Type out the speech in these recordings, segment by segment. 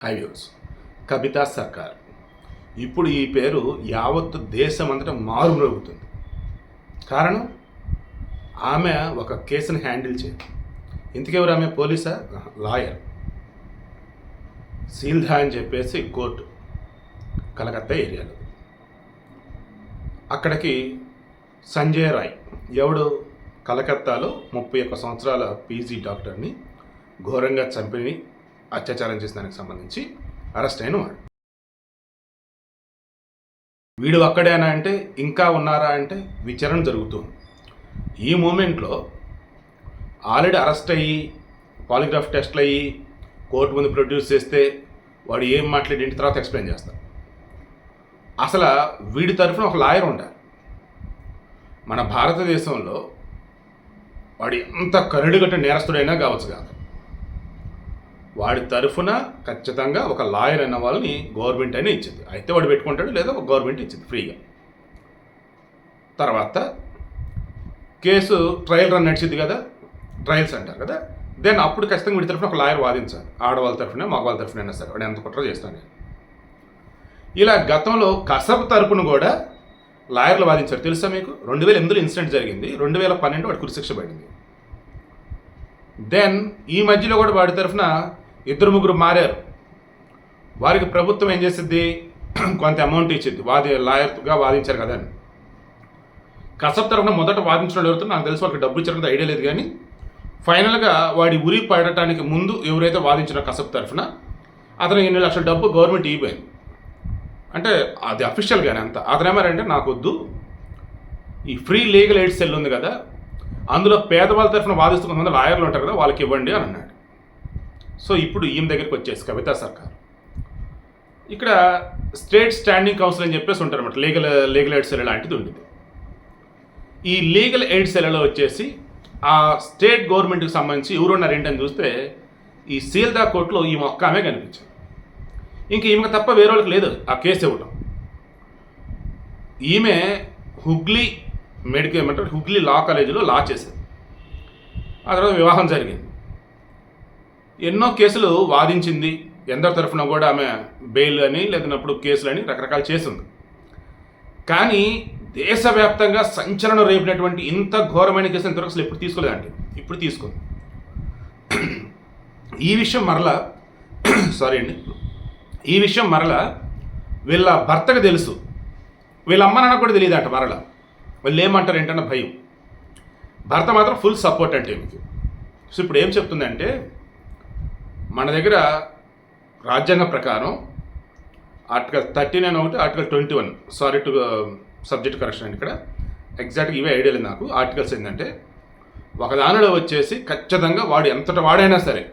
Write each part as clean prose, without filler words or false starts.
High views. కవితా సర్కార్ ఇప్పుడు ఈ పేరు యావత్తు దేశమంతటా మారుమ్రోగుతుంది. కారణం, ఆమె ఒక కేసుని హ్యాండిల్ చేయదు. ఇంతకెవరు ఆమె? పోలీసా? లాయర్. సీల్దా అని చెప్పేసి కోర్టు, కలకత్తా ఏరియాలో. అక్కడికి సంజయ్ రాయ్, ఎవడు కలకత్తాలో 31 సంవత్సరాల పీజీ డాక్టర్ని ఘోరంగా చంపి అత్యాచారం చేసిన దానికి సంబంధించి అరెస్ట్ అయిన వాడు. వీడు అక్కడేనా అంటే ఇంకా ఉన్నారా అంటే విచారణ జరుగుతుంది. ఈ మూమెంట్లో ఆల్రెడీ అరెస్ట్ అయ్యి పాలిగ్రాఫ్ టెస్ట్లు అయ్యి కోర్టు ముందు ప్రొడ్యూస్ చేస్తే వాడు ఏం మాట్లాడి ఇంటి తర్వాత ఎక్స్ప్లెయిన్ చేస్తాడు. అసలు వీడి తరఫున ఒక లాయర్ ఉండాలి. మన భారతదేశంలో వాడు ఎంత కరుడుగట్ట నేరస్తుడైనా కావచ్చు కాదు, వాడి తరఫున ఖచ్చితంగా ఒక లాయర్ అన్న వాళ్ళని గవర్నమెంట్ అయినా ఇచ్చింది. అయితే వాడు పెట్టుకుంటాడు, లేదా ఒక గవర్నమెంట్ ఇచ్చింది ఫ్రీగా. తర్వాత కేసు ట్రయల్ రన్ నడిచింది కదా, ట్రయల్స్ అంటారు కదా. దెన్ అప్పుడు ఖచ్చితంగా వీడి తరఫున ఒక లాయర్ వాదించాలి. ఆడవాళ్ళ తరఫున మగవాళ్ళ తరఫున అయినా సరే, వాడు ఎంత కుట్ర చేస్తాను నేను. ఇలా గతంలో కసబ్ తరపున కూడా లాయర్లు వాదించారు. తెలుసా మీకు? 2008లో ఇన్సిడెంట్ జరిగింది, 2012 వాడు కురిశిక్ష పడింది. దెన్ ఈ మధ్యలో కూడా వాడి తరఫున 2-3 మారారు. వారికి ప్రభుత్వం ఏం చేసిద్ది? కొంత అమౌంట్ ఇచ్చింది, లాయర్గా వాదించారు కదా అని. కసబ్ తరఫున మొదట వాదించడం ఎవరుతుందో నాకు తెలిసి వాళ్ళకి డబ్బు ఇచ్చారంటే ఐడియా లేదు. కానీ ఫైనల్గా వాడి ఉరి పడటానికి ముందు ఎవరైతే వాదించిన కసబ్ తరఫున అతను 8 లక్షల డబ్బు గవర్నమెంట్ ఇవ్వబోయింది. అంటే అది అఫీషియల్గానే అంత. అతను ఏమారంటే, నాకు వద్దు, ఈ ఫ్రీ లీగల్ ఎయిడ్ సెల్ ఉంది కదా, అందులో పేదవాళ్ళ తరఫున వాదిస్తూ కొంతమంది లాయర్లు ఉంటారు కదా, వాళ్ళకి ఇవ్వండి అని అన్నాడు. సో ఇప్పుడు ఈమె దగ్గరికి వచ్చేసి కవితా సర్కార్, ఇక్కడ స్టేట్ స్టాండింగ్ కౌన్సిల్ అని చెప్పేసి ఉంటారు అన్నమాట. లీగల్ ఎయిడ్ సెల్ లాంటిది ఉంటుంది. ఈ లీగల్ ఎయిడ్ సెల్లో వచ్చేసి ఆ స్టేట్ గవర్నమెంట్కి సంబంధించి ఎవరు ఉన్నారు ఏంటని చూస్తే ఈ సీల్దా కోర్టులో ఈ ఒక్క ఆమె కనిపించింది. ఇంక ఈమెకు తప్ప వేరే వాళ్ళకి లేదు ఆ కేసు ఇవ్వడం. ఈమె హుగ్లీ హుగ్లీ లా కాలేజీలో లా చేసేది. ఆ తర్వాత వివాహం జరిగింది. ఎన్నో కేసులు వాదించింది. ఎందరి తరఫున కూడా ఆమె బెయిల్ అని లేదన్నప్పుడు కేసులని రకరకాలు చేసింది. కానీ దేశవ్యాప్తంగా సంచలనం రేపినటువంటి ఇంత ఘోరమైన కేసు ఇంతవరకు అసలు ఎప్పుడు తీసుకోలేదండి. ఇప్పుడు తీసుకుంది. ఈ విషయం మరలా వీళ్ళ భర్తకు తెలుసు, వీళ్ళ అమ్మ నాన్న కూడా తెలియదు అంట. మరలా వాళ్ళు ఏమంటారు ఏంటన్న భయం. భర్త మాత్రం ఫుల్ సపోర్ట్ అంటే మీకు. సో ఇప్పుడు ఏం చెప్తుందంటే, మన దగ్గర రాజ్యాంగ ప్రకారం ఆర్టికల్ 39 ఒకటి, article 21, sorry to subject correction అండి, ఇక్కడ ఎగ్జాక్ట్గా ఇవే ఐడియా లేదు నాకు. ఆర్టికల్స్ ఏంటంటే, ఒక దానిలో వచ్చేసి ఖచ్చితంగా వాడు ఎంతటి వాడైనా సరే,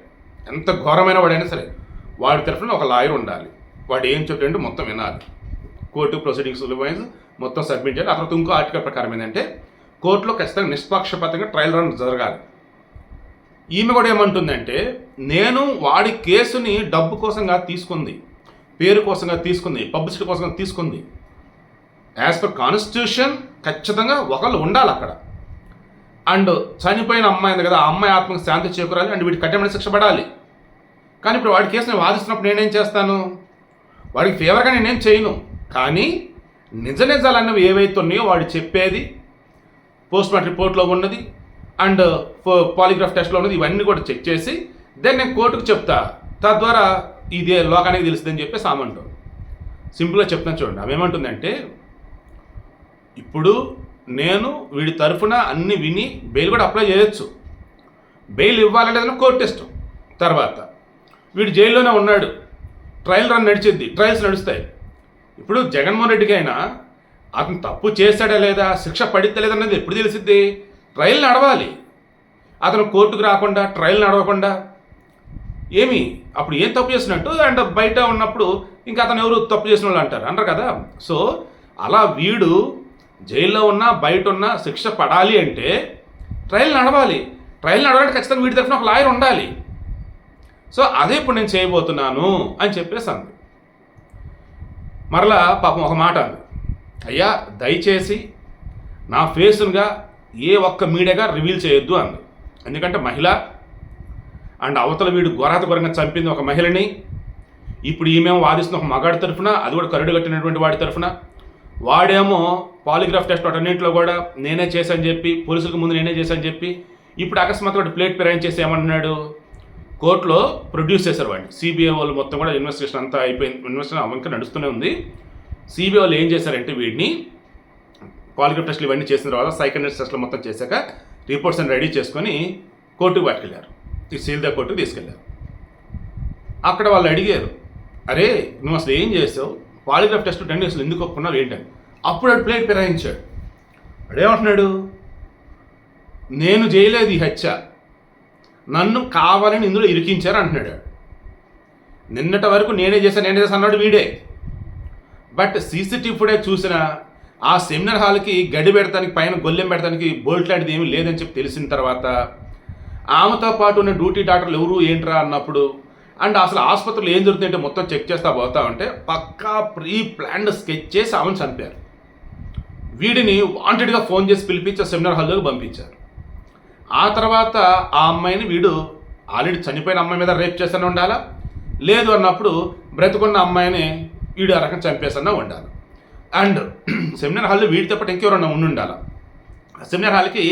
ఎంత ఘోరమైన వాడైనా సరే, వాడి తరఫున ఒక లాయర్ ఉండాలి. వాడు ఏం చెప్తాడంటే మొత్తం వినాలి. కోర్టు ప్రొసీడింగ్స్ వైజ్ మొత్తం సబ్మిట్ చేయాలి. ఆ తర్వాత ఇంకో ఆర్టికల్ ప్రకారం ఏంటంటే, కోర్టులో ఖచ్చితంగా నిష్పక్షపాతంగా ట్రయల్ రన్ జరగాలి. ఈమె కూడా ఏమంటుందంటే, నేను వాడి కేసుని డబ్బు కోసంగా తీసుకుంది, పేరు కోసంగా తీసుకుంది, పబ్లిసిటీ కోసంగా తీసుకుంది. యాజ్ పర్ కాన్స్టిట్యూషన్ ఖచ్చితంగా ఒకళ్ళు ఉండాలి అక్కడ. అండ్ చనిపోయిన అమ్మాయి కదా, ఆ అమ్మాయి ఆత్మకు శాంతి చేకూరాలి, అండ్ వీడికి కఠినమైన శిక్ష పడాలి. కానీ ఇప్పుడు వాడి కేసుని వాదిస్తున్నప్పుడు నేనేం చేస్తాను? వాడికి ఫేవర్గా నేనేం చేయను. కానీ నిజాలు అన్నవి ఏవైతే ఉన్నాయో వాడు చెప్పేది, పోస్ట్ మార్టం రిపోర్ట్లో ఉన్నది అండ్ పాలిగ్రాఫ్ టెస్ట్లో ఉన్నది, ఇవన్నీ కూడా చెక్ చేసి దెన్ నేను కోర్టుకు చెప్తా. తద్వారా ఇదే లోకానికి తెలుస్తుందని చెప్పేసి ఆమె అంటుంది. సింపుల్గా చెప్తాను చూడండి. ఆమె ఏమంటుందంటే, ఇప్పుడు నేను వీడి తరఫున అన్ని విని బెయిల్ కూడా అప్లై చేయొచ్చు. బెయిల్ ఇవ్వాలని లేదన్నా కోర్టు ఇష్టం. తర్వాత వీడు జైల్లోనే ఉన్నాడు, ట్రయల్ రన్ నడిచింది, ట్రయల్స్ నడుస్తాయి. ఇప్పుడు జగన్మోహన్ రెడ్డికి అయినా అతను తప్పు చేశాడా లేదా, శిక్ష పడితే లేదన్నది ఎప్పుడు తెలిసిద్ది? ట్రయల్ నడవాలి. అతను కోర్టుకు రాకుండా, ట్రయల్ నడవకుండా ఏమి అప్పుడు ఏం తప్పు చేసినట్టు? అండ్ బయట ఉన్నప్పుడు ఇంకా అతను ఎవరు తప్పు చేసిన వాళ్ళు అంటారు కదా. సో అలా వీడు జైల్లో ఉన్నా బయట ఉన్నా శిక్ష పడాలి అంటే ట్రయల్ నడవాలి. ట్రయల్ నడవాలంటే ఖచ్చితంగా వీడి తరఫున ఒక లాయర్ ఉండాలి. సో అదే ఇప్పుడు నేను చేయబోతున్నాను అని చెప్పేసి అంది. మరలా పాపం ఒక మాట అంది, అయ్యా దయచేసి నా ఫేస్గా ఏ ఒక్క మీడియాగా రివీల్ చేయొద్దు అంది. ఎందుకంటే మహిళ, అండ్ అవతల వీడు ఘోరాతఘోరంగా చంపింది ఒక మహిళని. ఇప్పుడు ఈమెమో వాదిస్తున్న ఒక మగాడి తరఫున, అది కూడా కరుడు కట్టినటువంటి వాడి తరఫున. వాడేమో పాలిగ్రాఫ్ టెస్ట్ అన్నింటిలో కూడా నేనే చేశాను చెప్పి, పోలీసులకు ముందు నేనే చేశాను చెప్పి, ఇప్పుడు అకస్మాత్తుగా ప్లేట్ ఫిరాయింగ్ చేసి ఏమన్నాడు, కోర్టులో ప్రొడ్యూస్ చేశారు వాడిని. సిబిఐ వాళ్ళు మొత్తం కూడా ఇన్వెస్టిగేషన్ అంతా అయిపోయింది, ఇన్వెస్టిగేషన్ అవంక నడుస్తూనే ఉంది. సిబిఐ వాళ్ళు ఏం చేశారంటే వీడిని పాలిగ్రాఫ్ టెస్ట్లు ఇవన్నీ చేసిన తర్వాత సైకాట్రిస్ట్ టెస్ట్లు మొత్తం చేశాక రిపోర్ట్స్ అని రెడీ చేసుకొని కోర్టుకు పట్టుకెళ్ళారు. ఈ సీల్దా కోర్టుకు తీసుకెళ్ళారు. అక్కడ వాళ్ళు అడిగారు, అరే నువ్వు అసలు ఏం చేసావు, పాలిగ్రాఫ్ టెస్ట్ 10 days ఎందుకు ఒప్పుకున్నావు ఏంటని. అప్పుడు వాడు ప్లేట్ ఫిరాయించాడు. అడేమంటున్నాడు, నేను చేయలేదు ఈ హత్య, నన్ను కావాలని ఇందులో ఇరికించారు అంటున్నాడు. నిన్నటి వరకు నేనే చేశాను అన్నాడు వీడే. బట్ సీసీటీవీ ఫుటేజ్ చూసిన ఆ సెమినార్ హాల్కి గడి పెడతానికి, పైన గొల్లెం పెడతానికి బోల్ట్ లాంటిది ఏమీ లేదని చెప్పి తెలిసిన తర్వాత ఆమెతో పాటు ఉన్న డ్యూటీ డాక్టర్లు ఎవరు ఏంట్రా అన్నప్పుడు, అండ్ అసలు ఆసుపత్రిలో ఏం జరుగుతుందంటే మొత్తం చెక్ చేస్తా పోతా ఉంటే పక్కా ప్రీ ప్లాన్డ్ స్కెచ్ చేసి ఆమెను చంపారు. వీడిని వాంటెడ్గా ఫోన్ చేసి పిలిపించి సెమినార్ హాల్లోకి పంపించారు. ఆ తర్వాత ఆ అమ్మాయిని వీడు ఆల్రెడీ చనిపోయిన అమ్మాయి మీద రేప్ చేస్తూనే ఉండాలా, లేదు అన్నప్పుడు బ్రతుకున్న అమ్మాయిని వీడు ఆ రకం చంపేసన్నా ఉండాలి. అండ్ సెమినార్ హాల్లో వీడితో పాటు ఇంకెవరన్నా ఉండాలి. ఆ సెమినార్ హాల్కి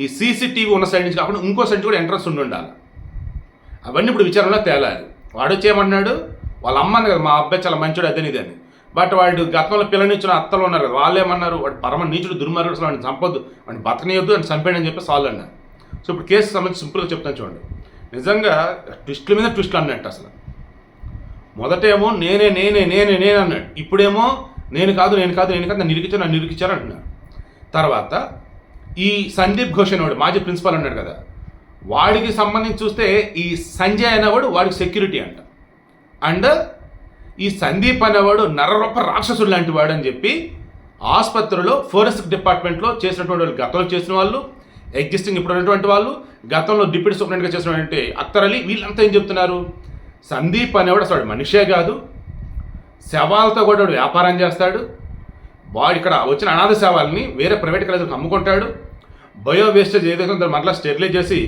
ఈ సీసీటీవీ ఉన్న సైడ్ నుంచి కాకుండా ఇంకో సైడ్ కూడా ఎంట్రన్స్ ఉండాలి. అవన్నీ ఇప్పుడు విచారణలో తేలాలి. వాడు వచ్చేయమన్నాడు, వాళ్ళ అమ్మ కదా మా అబ్బాయి చాలా మంచోడు అదని ఇదని. బట్ వాడు గతంలో పిల్లనిచ్చిన అత్తలు ఉన్నారు కదా, వాళ్ళు ఏమన్నారు, వాడు పరమ నీచుడు దుర్మార్గుడు, వాడిని చంపొద్దు, వాడిని బతకనియొద్దు, అని చంపేయడం అని చెప్పి వాళ్ళు అన్నారు. సో ఇప్పుడు కేసు సంబంధించి సింపుల్గా చెప్తాను చూడండి. నిజంగా ట్విస్టుల మీద ట్విస్టులు అన్నట్టు. అసలు మొదటేమో నేనే అన్నాడు, ఇప్పుడేమో నేను కాదు నన్ను నిరికించారు అంటున్నారు. తర్వాత ఈ సందీప్ ఘోష్ అనేవాడు మాజీ ప్రిన్సిపాల్ అన్నాడు కదా, వాడికి సంబంధించి చూస్తే ఈ సంజయ్ అనేవాడు వాడికి సెక్యూరిటీ అంట. అండ్ ఈ సందీప్ అనేవాడు నరరొప్ప రాక్షసుడు లాంటి వాడు అని చెప్పి ఆసుపత్రిలో ఫోరెన్సిక్ డిపార్ట్మెంట్లో చేసినటువంటి వాళ్ళు, గతంలో చేసిన వాళ్ళు, ఎగ్జిస్టింగ్ ఇప్పుడు ఉన్నటువంటి వాళ్ళు, గతంలో డిప్యూటీ సూపరింటెండెంట్గా చేసినటువంటి అఖ్తర్ అలీ, వీళ్ళంతా ఏం చెప్తున్నారు, సందీప్ అనేవాడు అసలు మనిషే కాదు, శవాలతో కూడా వాడు వ్యాపారం చేస్తాడు, వాడు ఇక్కడ వచ్చిన అనాథ శవాలని వేరే ప్రైవేట్ కాలేజీలకు అమ్ముకుంటాడు, బయో వేస్టేజ్ ఏదైతే ఉందో మరలా స్టెరిలైజ్ చేసి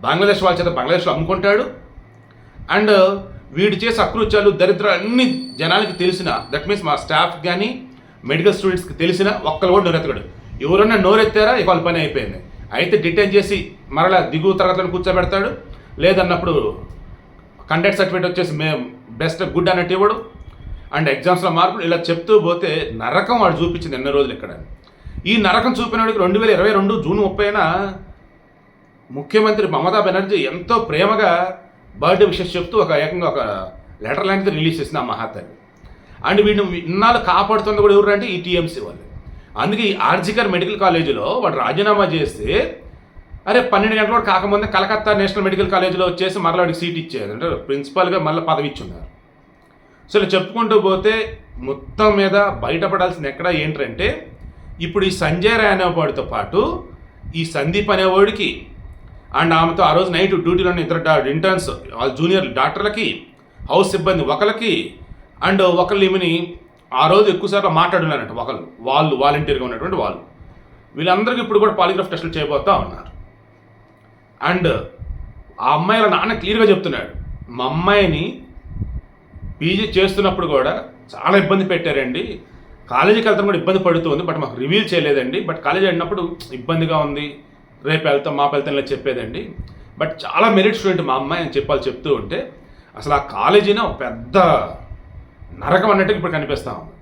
బంగ్లాదేశ్ వాళ్ళ చేత బంగ్లాదేశ్లో అమ్ముకుంటాడు. అండ్ వీడు చేసే అకృత్యాలు దరిద్రాలు అన్ని జనాలకి తెలిసిన, దట్ మీన్స్ మా స్టాఫ్ కానీ మెడికల్ స్టూడెంట్స్కి తెలిసిన ఒక్కరు కూడా నోరెత్తగాడు. ఎవరన్నా నోరెత్తారా ఇవాళ పని అయిపోయింది. అయితే డిటైన్ చేసి మరలా దిగువ తరగతులను కూర్చోబెడతాడు, లేదన్నప్పుడు కండక్ట్ సర్టిఫికేట్ వచ్చేసి మేము బెస్ట్ గుడ్ అన్నట్టు ఇవ్వడు. అండ్ ఎగ్జామ్స్లో మార్కులు ఇలా చెప్తూ పోతే నరకం వాడు చూపించింది ఎన్నో రోజులు ఇక్కడ. ఈ నరకం చూపినవాడికి 2022 జూన్ 30న ముఖ్యమంత్రి మమతా బెనర్జీ ఎంతో ప్రేమగా బర్త్డే విషెస్ చెప్తూ ఏకంగా ఒక లెటర్ లాంటిది రిలీజ్ చేసింది ఆ మహాతల్లి. అండ్ వీడిని ఇన్నాళ్ళు కాపాడుతుంది కూడా ఎవరు అంటే ఈ టీఎంసీ వాళ్ళు. అందుకే ఈ ఆర్జికర్ మెడికల్ కాలేజీలో వాడు రాజీనామా చేస్తే, అరే 12 గంటల వరకు కాకముందే కలకత్తా నేషనల్ మెడికల్ కాలేజీలో వచ్చేసి మరలా వాడికి సీట్ ఇచ్చేది, అంటే ప్రిన్సిపాల్గా మళ్ళీ పదవి ఇచ్చున్నారు. సో ఇలా చెప్పుకుంటూ పోతే మొత్తం మీద బయటపడాల్సింది ఎక్కడ ఏంటంటే, ఇప్పుడు ఈ సంజయ్ రాయ్ అనేవాడితో పాటు ఈ సందీప్ అనేవాడికి అండ్ ఆమెతో ఆ రోజు నైట్ డ్యూటీలో ఉన్న ఇద్దరు ఇంటర్న్స్, వాళ్ళ జూనియర్ డాక్టర్లకి, హౌస్ సిబ్బంది ఒకరికి, అండ్ ఒకళ్ళు ఈమెని ఆ రోజు ఎక్కువసార్లు మాట్లాడున్నారంట వాళ్ళు వాలంటీర్గా ఉన్నటువంటి వాళ్ళు. వీళ్ళందరికీ ఇప్పుడు కూడా పాలిగ్రాఫ్ టెస్టులు చేయబోతా ఉన్నారు. అండ్ ఆ అమ్మాయిల నాన్న క్లియర్గా చెప్తున్నాడు, మా అమ్మాయిని పీజీ చేస్తున్నప్పుడు కూడా చాలా ఇబ్బంది పెట్టారండి, కాలేజీకి వెళ్తాం కూడా ఇబ్బంది పడుతుంది, బట్ మాకు రివీల్ చేయలేదండి, బట్ కాలేజీ వెళ్ళినప్పుడు ఇబ్బందిగా ఉంది, రేపు వెళ్తాం మా వెళ్తాం ఇలా చెప్పేదండి, బట్ చాలా మెరిట్ స్టూడెంట్ మా అమ్మాయి అని చెప్తూ ఉంటే అసలు ఆ కాలేజీనే ఒక పెద్ద నరకం అన్నట్టుగా ఇప్పుడు కనిపిస్తా ఉంది.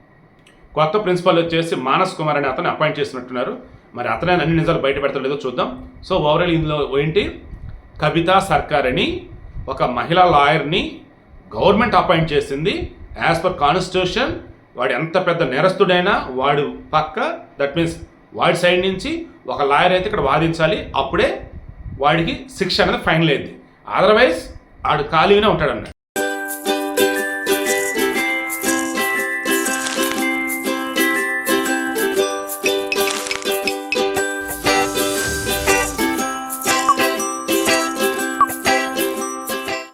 కొత్త ప్రిన్సిపల్ వచ్చేసి మానస్ కుమార్ అని అతను అపాయింట్ చేసినట్టున్నారు. మరి అతనే అన్ని నిజాలు బయట పెడతాడో చూద్దాం. సో ఓవరాల్ ఇందులో ఏంటి, కవితా సర్కార్ అని ఒక మహిళా లాయర్ని గవర్నమెంట్ అపాయింట్ చేసింది. యాజ్ పర్ కాన్స్టిట్యూషన్ వాడు ఎంత పెద్ద నేరస్తుడైనా వాడు పక్క, దట్ మీన్స్ వాడి సైడ్ నుంచి ఒక లాయర్ అయితే ఇక్కడ వాదించాలి, అప్పుడే వాడికి శిక్ష అనేది ఫైనల్ అయింది. అదర్వైజ్ వాడు ఖాళీగానే ఉంటాడన్నట్టు.